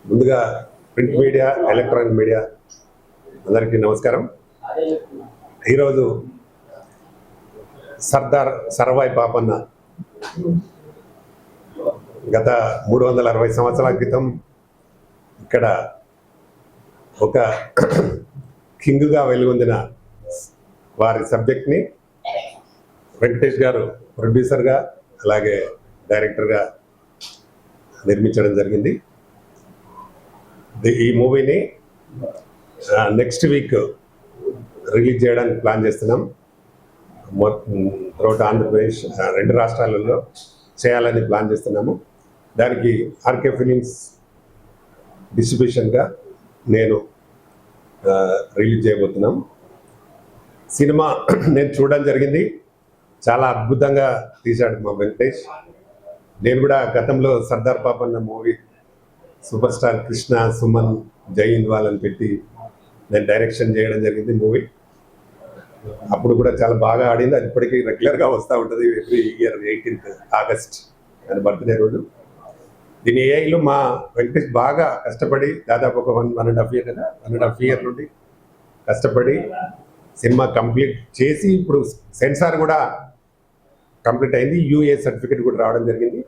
ముందుగా print media, electronic media అందరికీ నమస్కారం. ఈరోజు సర్దార్ సర్వాయి పాపన్న గత 360 సంవత్సరాల క్రితం ఇక్కడ ఒక కింగ్గా వెలుగొందిన వారి సబ్జెక్ట్ని వెంకటేష్ గారు ప్రొడ్యూసర్గా అలాగే డైరెక్టర్గా నిర్మించడం జరిగింది. ఈ మూవీని నెక్స్ట్ వీక్ రిలీజ్ చేయడానికి ప్లాన్ చేస్తున్నాం. త్రూఅవుట్ ఆంధ్రప్రదేశ్ 2 రాష్ట్రాలలో చేయాలని ప్లాన్ చేస్తున్నాము. దానికి ఆర్కే ఫిలిమ్స్ డిస్ట్రిబ్యూషన్గా నేను రిలీజ్ చేయబోతున్నాం. సినిమా నేను చూడడం జరిగింది. చాలా అద్భుతంగా తీశాడు మా వెంకటేష్. నేను కూడా గతంలో Sardar Papanna movie super star Krishna, Suman, జై హింద్ వాళ్ళని పెట్టి నేను డైరెక్షన్ చేయడం జరిగింది మూవీ. అప్పుడు కూడా చాలా బాగా ఆడింది. అది ఇప్పటికీ రెగ్యులర్గా వస్తూ ఉంటుంది. ఎవ్రీ ఇయర్ 18th ఆగస్ట్ అని బర్త్డే రోజు. దీని ఏఐలో మా వెంకటేష్ బాగా కష్టపడి దాదాపు ఒక 1.5 year కదా, 1.5 year నుండి కష్టపడి సినిమా కంప్లీట్ చేసి ఇప్పుడు సెన్సార్ కూడా కంప్లీట్ అయింది. యూఏ సర్టిఫికేట్ కూడా రావడం జరిగింది.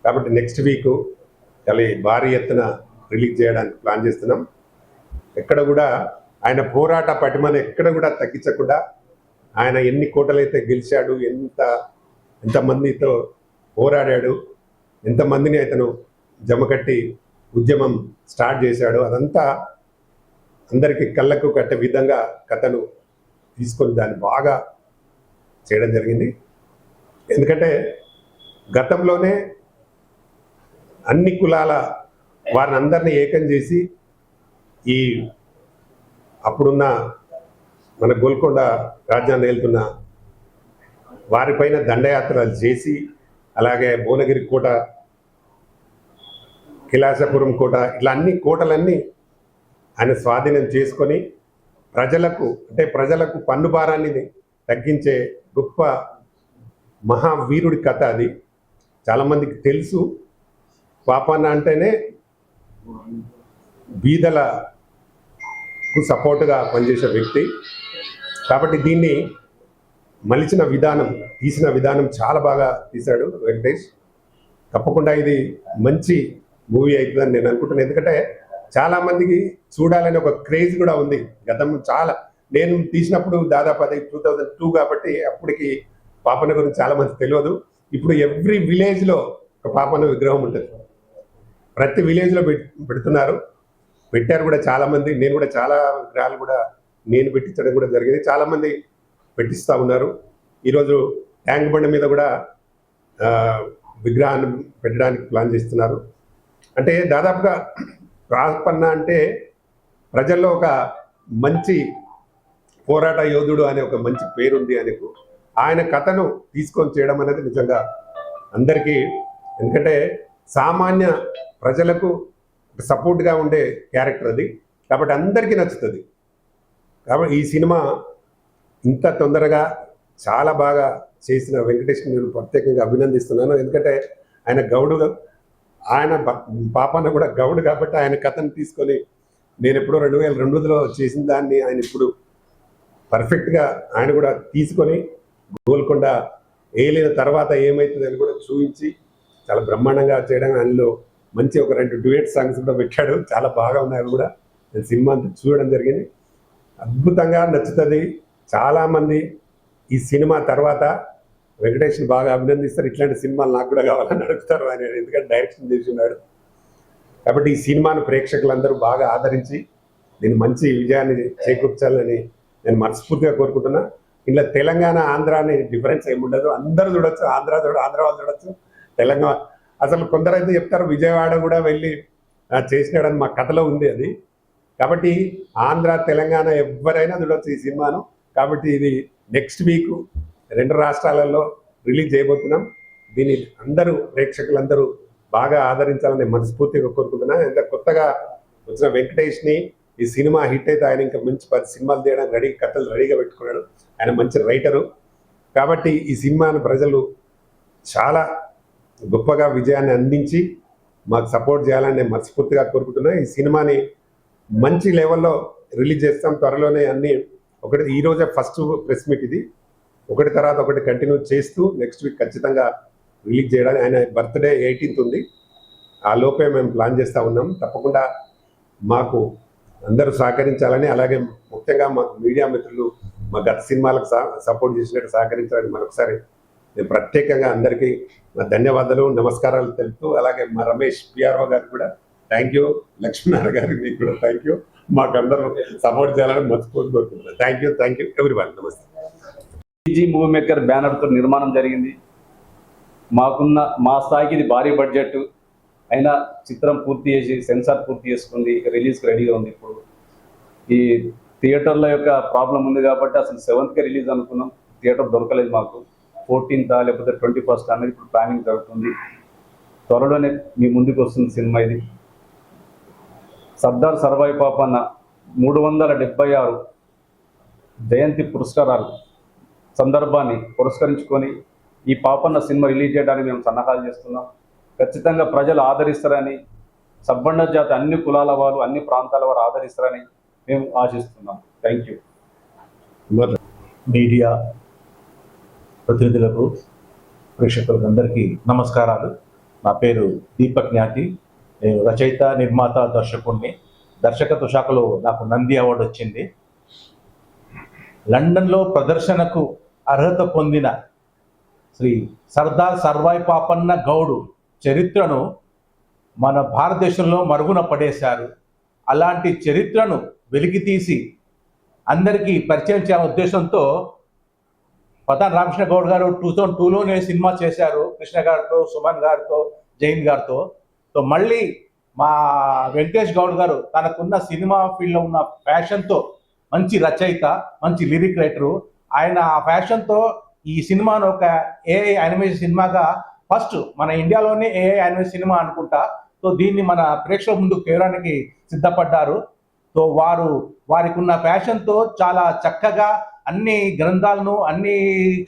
కాబట్టి నెక్స్ట్ వీక్ చాలా భారీ ఎత్తున రిలీజ్ చేయడానికి ప్లాన్ చేస్తున్నాం. ఎక్కడ కూడా ఆయన పోరాట పటిమను ఎక్కడ కూడా తగ్గించకుండా ఆయన ఎన్ని కోటలైతే గెలిచాడు, ఎంతమందితో పోరాడాడు, ఎంతమందిని అతను జమకట్టి ఉద్యమం స్టార్ట్ చేశాడు, అదంతా అందరికీ కళ్ళకు కట్టే విధంగా కథను తీసుకొని దాన్ని బాగా చేయడం జరిగింది. ఎందుకంటే గతంలోనే అన్ని కులాల వారిని అందరినీ ఏకం చేసి ఈ అప్పుడున్న మన గోల్కొండ రాజ్యాన్ని వెళ్తున్న వారిపైన దండయాత్రలు చేసి, అలాగే భువనగిరి కోట, కిలాసపురం కోట, ఇట్లా అన్ని కోటలన్నీ ఆయన స్వాధీనం చేసుకొని ప్రజలకు పన్ను భారాన్ని తగ్గించే గొప్ప మహావీరుడి కథ అది. చాలామందికి తెలుసు. పాపన్న అంటేనే బీదలకు సపోర్టుగా పనిచేసే వ్యక్తి. కాబట్టి దీన్ని తీసిన విధానం చాలా బాగా తీశాడు వెంకటేష్. తప్పకుండా ఇది మంచి మూవీ అవుతుందని నేను అనుకుంటున్నాను. ఎందుకంటే చాలామందికి చూడాలని ఒక క్రేజ్ కూడా ఉంది. నేను తీసినప్పుడు దాదాపు అది 2002 కాబట్టి అప్పటికి పాపన్న గురించి చాలామంది తెలియదు. ఇప్పుడు ఎవ్రీ విలేజ్లో ఒక పాపన్న విగ్రహం ఉంటుంది. ప్రతి విలేజ్లో పెట్టారు కూడా చాలామంది. నేను కూడా చాలా విగ్రహాలు కూడా నేను పెట్టించడం కూడా జరిగింది. చాలామంది పెట్టిస్తూ ఉన్నారు. ఈరోజు ట్యాంక్ బండ్ మీద కూడా విగ్రహాన్ని పెట్టడానికి ప్లాన్ చేస్తున్నారు. అంటే దాదాపుగా పాపన్న అంటే ప్రజల్లో ఒక మంచి పోరాట యోధుడు అనే ఒక మంచి పేరుంది ఆయనకు. ఆయన కథను తీసుకొని చేయడం అనేది నిజంగా అందరికీ, ఎందుకంటే సామాన్య ప్రజలకు సపోర్ట్గా ఉండే క్యారెక్టర్ అది. కాబట్టి అందరికీ నచ్చుతుంది. కాబట్టి ఈ సినిమా ఇంత తొందరగా చాలా బాగా చేసిన వెంకటేష్ని నేను ప్రత్యేకంగా అభినందిస్తున్నాను. ఎందుకంటే ఆయన పాపన్న కూడా గౌడు కాబట్టి ఆయన కథను తీసుకొని నేను ఎప్పుడో 2002లో చేసిన దాన్ని ఆయన ఇప్పుడు పర్ఫెక్ట్గా ఆయన కూడా తీసుకొని గోల్కొండ వేయలేని తర్వాత ఏమవుతుంది అని కూడా చూపించి చాలా బ్రహ్మాండంగా చేయడం. అందులో మంచి ఒక 2 డ్యూయట్ సాంగ్స్ కూడా పెట్టాడు. చాలా బాగా ఉన్నాయి. కూడా నేను సినిమా అంతా చూడడం జరిగింది. అద్భుతంగా నచ్చుతుంది. చాలామంది ఈ సినిమా తర్వాత వెంకటేష్ని బాగా అభినందిస్తారు. ఇట్లాంటి సినిమాలు నాకు కూడా కావాలని అడుగుతారు ఆయన, ఎందుకంటే డైరెక్షన్ చేస్తున్నాడు. కాబట్టి ఈ సినిమాను ప్రేక్షకులందరూ బాగా ఆదరించి దీన్ని మంచి విజయాన్ని చేకూర్చాలని నేను మనస్ఫూర్తిగా కోరుకుంటున్నా. ఇలా తెలంగాణ, ఆంధ్ర అనే డిఫరెన్స్ ఏముండదు. అందరూ చూడొచ్చు. ఆంధ్ర వాళ్ళు చూడొచ్చు, తెలంగాణ. అసలు కొందరైతే చెప్తారు విజయవాడ కూడా వెళ్ళి చేసినాడని, మా కథలో ఉంది అది. కాబట్టి ఆంధ్ర, తెలంగాణ ఎవరైనా చూడొచ్చు ఈ సినిమాను. కాబట్టి ఇది నెక్స్ట్ వీక్ 2 రాష్ట్రాలలో రిలీజ్ చేయబోతున్నాం. దీన్ని ప్రేక్షకులందరూ బాగా ఆదరించాలని మనస్ఫూర్తిగా కోరుకుంటున్నా. ఎంత కొత్తగా వచ్చిన వెంకటేష్ని ఈ సినిమా హిట్ అయితే ఆయన ఇంకా మంచి 10 సినిమాలు తీయడానికి కథలు రెడీగా పెట్టుకున్నాడు. ఆయన మంచి రైటరు. కాబట్టి ఈ సినిమాను ప్రజలు చాలా గొప్పగా విజయాన్ని అందించి మాకు సపోర్ట్ చేయాలని నేను మనస్ఫూర్తిగా కోరుకుంటున్నా. ఈ సినిమాని మంచి లెవెల్లో రిలీజ్ చేస్తాం త్వరలోనే. అన్ని ఒకటి ఈరోజే ఫస్ట్ ప్రెస్ మీట్ ఇది, ఒకటి తర్వాత ఒకటి కంటిన్యూ చేస్తూ నెక్స్ట్ వీక్ ఖచ్చితంగా రిలీజ్ చేయడానికి, ఆయన బర్త్డే 18th ఉంది, ఆ లోపే మేము ప్లాన్ చేస్తూ ఉన్నాం. తప్పకుండా మాకు అందరూ సహకరించాలని, అలాగే ముఖ్యంగా మాకు మీడియా మిత్రులు మా గత సినిమాలకు సపోర్ట్ చేసినట్టు సహకరించాలని మరొకసారి నేను ప్రత్యేకంగా అందరికీ నా ధన్యవాదాలు, నమస్కారాలు తెలుపుతూ, అలాగే మా రమేష్ పిఆర్ఓ గారికి కూడా థ్యాంక్ యూ, లక్ష్మీనారాయణ గారికి మీకు కూడా థ్యాంక్ యూ. మాకు అందరూ సపోర్ట్ చేయాలని మర్చిపోతూ కోరుకుంటున్నాను. Thank you everyone. నమస్తే. పీజీ మూవీ మేకర్ బ్యానర్తో నిర్మాణం జరిగింది. మా స్థాయికి ఇది భారీ బడ్జెట్ అయినా చిత్రం పూర్తి చేసి సెన్సార్ పూర్తి చేసుకుంది, రిలీజ్కి రెడీగా ఉంది. ఇప్పుడు ఈ థియేటర్ల యొక్క ప్రాబ్లం ఉంది కాబట్టి అసలు 7th రిలీజ్ అనుకున్నాం, థియేటర్ దొరకలేదు మాకు. 14th లేకపోతే 21st అనేది ఇప్పుడు ప్లానింగ్ జరుగుతుంది. త్వరలోనే మీ ముందుకు వస్తుంది సినిమా. ఇది సర్దార్ సర్వాయి పాపన్న 376 జయంతి పురస్కారాలు సందర్భాన్ని పురస్కరించుకొని ఈ పాపన్న సినిమా రిలీజ్ చేయడానికి మేము సన్నాహాలు చేస్తున్నాం. ఖచ్చితంగా ప్రజలు ఆదరిస్తారని, సబ్బండ జాతి అన్ని కులాల వారు అన్ని ప్రాంతాల వారు ఆదరిస్తారని మేము ఆశిస్తున్నాం. Thank you. మీడియా ప్రతినిధులకు, ప్రేక్షకులకు అందరికీ నమస్కారాలు. నా పేరు దీపక్ జ్ఞాతి. నేను రచయిత, నిర్మాత, దర్శకుడిని. దర్శకత్వ శాఖలో నాకు నంది అవార్డు వచ్చింది. లండన్లో ప్రదర్శనకు అర్హత పొందిన శ్రీ సర్దార్ సర్వాయి పాపన్న గౌడు చరిత్రను మన భారతదేశంలో మరుగున పడేశారు. అలాంటి చరిత్రను వెలికితీసి అందరికీ పరిచయం చేయాలనే ఉద్దేశంతో పతాన్ రామకృష్ణ గౌడ్ గారు 2002లోనే సినిమా చేశారు, కృష్ణ గారితో, సుమన్ గారితో, జైన్ గారితో. సో మళ్ళీ మా వెంకటేష్ గౌడ్ గారు తనకున్న సినిమా ఫీల్డ్లో ఉన్న ప్యాషన్తో, మంచి రచయిత, మంచి లిరిక్ రైటరు, ఆయన ఆ ప్యాషన్తో ఈ సినిమాను ఒక ఏఐ యానిమేషన్ సినిమాగా ఫస్ట్ మన ఇండియాలోనే ఏఐ యానిమేషన్ సినిమా అనుకుంటా. సో దీన్ని మన ప్రేక్షకుల ముందుకు తేవడానికి సిద్ధపడ్డారు. సో వారికి ఉన్న ప్యాషన్తో చాలా చక్కగా అన్ని గ్రంథాలను, అన్ని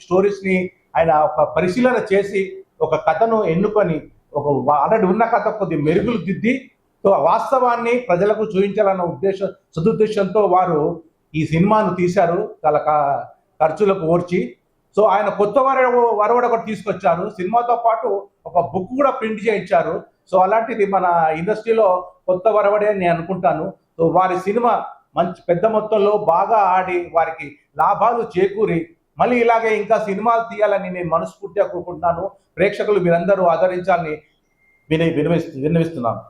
స్టోరీస్ని ఆయన ఒక పరిశీలన చేసి ఒక కథను ఎన్నుకొని ఒక ఆల్రెడీ ఉన్న కథ కొద్ది మెరుగులు దిద్ది సో వాస్తవాన్ని ప్రజలకు చూపించాలన్న సదుద్దేశంతో వారు ఈ సినిమాను తీశారు, చాలా ఖర్చులకు ఓర్చి. సో ఆయన కొత్త వరవడ కూడా తీసుకొచ్చారు. సినిమాతో పాటు ఒక బుక్ కూడా ప్రింట్ చేయించారు. సో అలాంటిది మన ఇండస్ట్రీలో కొత్త వరవడే అని నేను అనుకుంటాను. సో వారి సినిమా మంచి పెద్ద మొత్తంలో బాగా ఆడి వారికి లాభాలు చేకూరి మళ్ళీ ఇలాగే ఇంకా సినిమాలు తీయాలని నేను మనస్ఫూర్తిగా కోరుకుంటున్నాను. ప్రేక్షకులు మీరందరూ ఆదరించాలని విన్నవిస్తున్నాను.